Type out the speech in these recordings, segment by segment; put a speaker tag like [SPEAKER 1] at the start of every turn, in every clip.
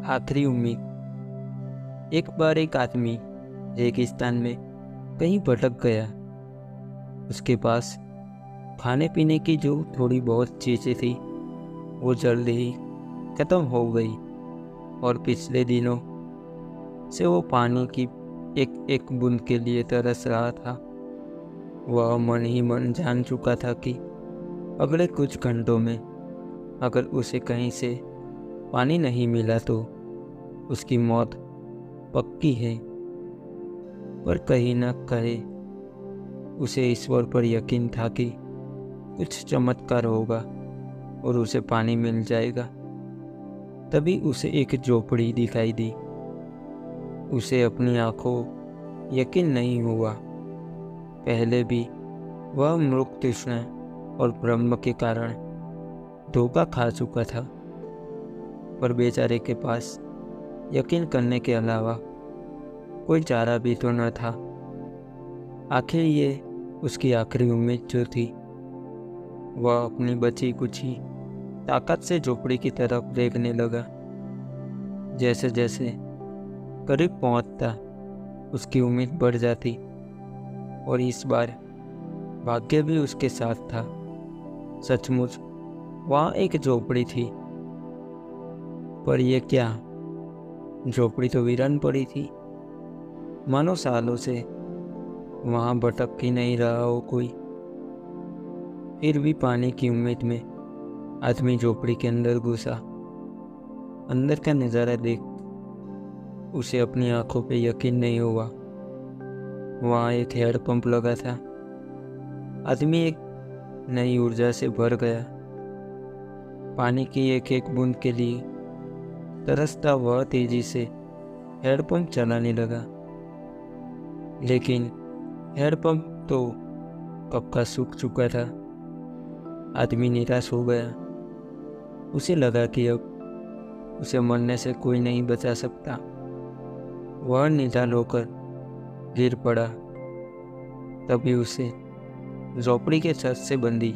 [SPEAKER 1] आखिरी उम्मीद। एक बार एक आदमी रेगिस्तान में कहीं भटक गया। उसके पास खाने पीने की जो थोड़ी बहुत चीज़ें थी वो जल्द ही ख़त्म हो गई और पिछले दिनों से वो पानी की एक एक बूंद के लिए तरस रहा था। वह मन ही मन जान चुका था कि अगले कुछ घंटों में अगर उसे कहीं से पानी नहीं मिला तो उसकी मौत पक्की है। पर कहीं न कहीं उसे ईश्वर पर यकीन था कि कुछ चमत्कार होगा और उसे पानी मिल जाएगा। तभी उसे एक झोपड़ी दिखाई दी। उसे अपनी आंखों यकीन नहीं हुआ। पहले भी वह मृग तृष्णा और ब्रह्म के कारण धोखा खा चुका था, पर बेचारे के पास यकीन करने के अलावा कोई चारा भी तो न था। आखिर ये उसकी आखिरी उम्मीद जो थी। वह अपनी बची कुची ताकत से झोपड़ी की तरफ देखने लगा। जैसे जैसे करीब पहुंचता उसकी उम्मीद बढ़ जाती और इस बार भाग्य भी उसके साथ था। सचमुच वहाँ एक झोपड़ी थी, पर यह क्या, झोपड़ी तो वीरान पड़ी थी। मानो सालों से वहाँ भटक ही नहीं रहा हो कोई। फिर भी पानी की उम्मीद में आदमी झोपड़ी के अंदर घुसा। अंदर का नज़ारा देख उसे अपनी आंखों पे यकीन नहीं हुआ। वहाँ एक हैंडपंप लगा था। आदमी एक नई ऊर्जा से भर गया। पानी की एक एक बूंद के लिए तरसता वह तेजी से हैंडपंप चलाने लगा। लेकिन हैंडपंप तो कब का सूख चुका था। आदमी निराश हो गया। उसे लगा कि अब उसे मरने से कोई नहीं बचा सकता। वह निढाल होकर गिर पड़ा। तभी उसे झोपड़ी के छत से बंधी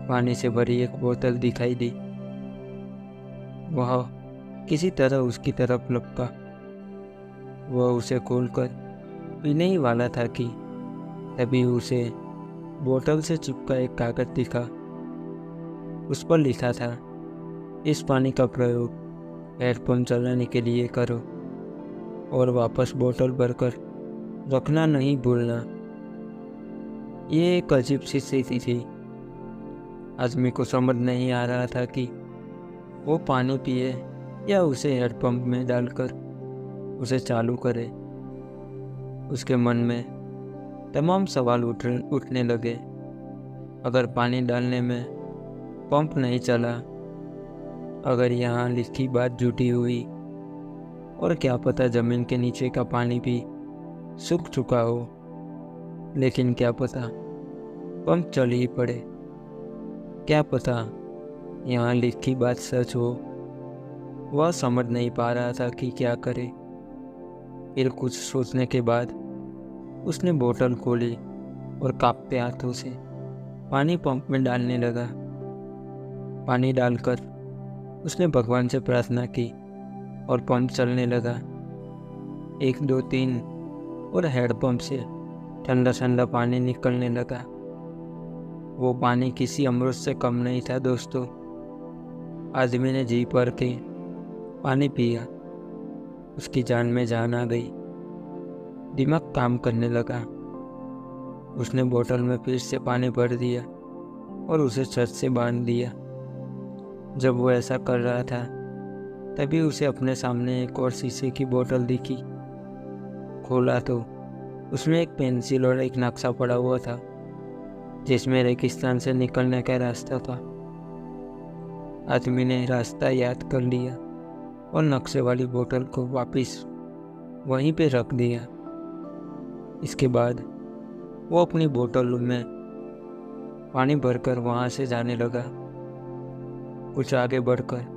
[SPEAKER 1] पानी से भरी एक बोतल दिखाई दी। वह किसी तरह उसकी तरफ लपका। वह उसे खोलकर पीने ही वाला था कि तभी उसे बोतल से चिपका एक कागज दिखा। उस पर लिखा था, इस पानी का प्रयोग हैंडपंप चलाने के लिए करो और वापस बोतल भरकर रखना नहीं भूलना। ये एक अजीब सी स्थिति थी। आदमी को समझ नहीं आ रहा था कि वो पानी पिए या उसे हैंडपंप में डालकर उसे चालू करे। उसके मन में तमाम सवाल उठने लगे। अगर पानी डालने में पंप नहीं चला, अगर यहाँ लिखी बात झूठी हुई, और क्या पता ज़मीन के नीचे का पानी भी सूख चुका हो। लेकिन क्या पता पंप चल ही पड़े। क्या पता यहाँ लिखी बात सच हो। वह समझ नहीं पा रहा था कि क्या करे। फिर कुछ सोचने के बाद उसने बोतल खोली और कांपते हाथों से पानी पंप में डालने लगा। पानी डालकर उसने भगवान से प्रार्थना की और पंप चलने लगा। 1 2 3 और हैंडपंप से ठंडा ठंडा पानी निकलने लगा। वो पानी किसी अमृत से कम नहीं था दोस्तों। आदमी ने जी भर के पानी पिया। उसकी जान में जान आ गई। दिमाग काम करने लगा। उसने बोतल में फिर से पानी भर दिया और उसे छत से बांध दिया। जब वो ऐसा कर रहा था तभी उसे अपने सामने एक और शीशे की बोतल दिखी। खोला तो उसमें एक पेंसिल और एक नक्शा पड़ा हुआ था जिसमें रेगिस्तान से निकलने का रास्ता था। आदमी ने रास्ता याद कर लिया और नक्शे वाली बोतल को वापस वहीं पे रख दिया। इसके बाद वो अपनी बोतल में पानी भरकर वहाँ से जाने लगा। कुछ आगे बढ़कर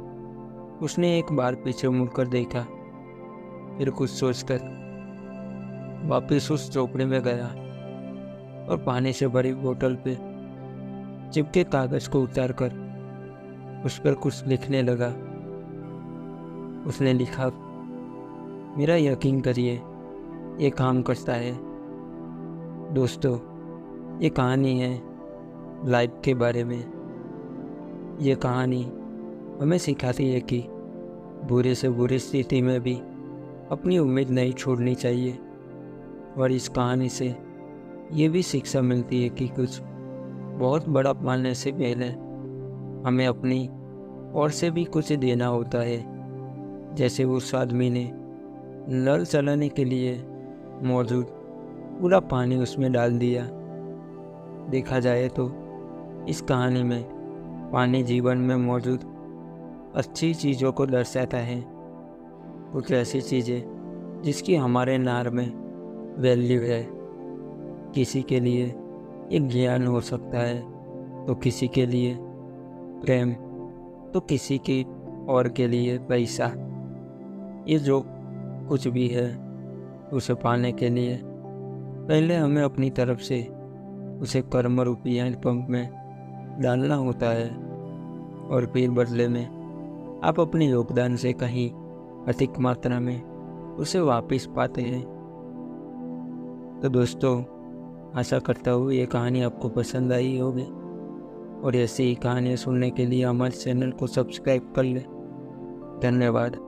[SPEAKER 1] उसने एक बार पीछे मुड़कर देखा। फिर कुछ सोचकर वापस उस झोपड़ी में गया और पानी से भरी बोतल पे चिपके कागज को उतारकर उस पर कुछ लिखने लगा। उसने लिखा, मेरा यकीन करिए ये काम करता है। दोस्तों, ये कहानी है लाइफ के बारे में। ये कहानी हमें सिखाती है कि बुरे से बुरी स्थिति में भी अपनी उम्मीद नहीं छोड़नी चाहिए। और इस कहानी से ये भी शिक्षा मिलती है कि कुछ बहुत बड़ा पाने से पहले हमें अपनी ओर से भी कुछ देना होता है। जैसे उस आदमी ने नल चलाने के लिए मौजूद पूरा पानी उसमें डाल दिया। देखा जाए तो इस कहानी में पानी जीवन में मौजूद अच्छी चीज़ों को दर्शाता है। कुछ ऐसी चीज़ें जिसकी हमारे नार में वैल्यू है। किसी के लिए एक ज्ञान हो सकता है, तो किसी के लिए प्रेम, तो किसी की और के लिए पैसा। ये जो कुछ भी है उसे पाने के लिए पहले हमें अपनी तरफ से उसे कर्म रूपी हैंड पंप में डालना होता है, और फिर बदले में आप अपने योगदान से कहीं अधिक मात्रा में उसे वापस पाते हैं। तो दोस्तों, आशा करता हूँ ये कहानी आपको पसंद आई होगी, और ऐसी ही कहानियाँ सुनने के लिए हमारे चैनल को सब्सक्राइब कर लें। धन्यवाद।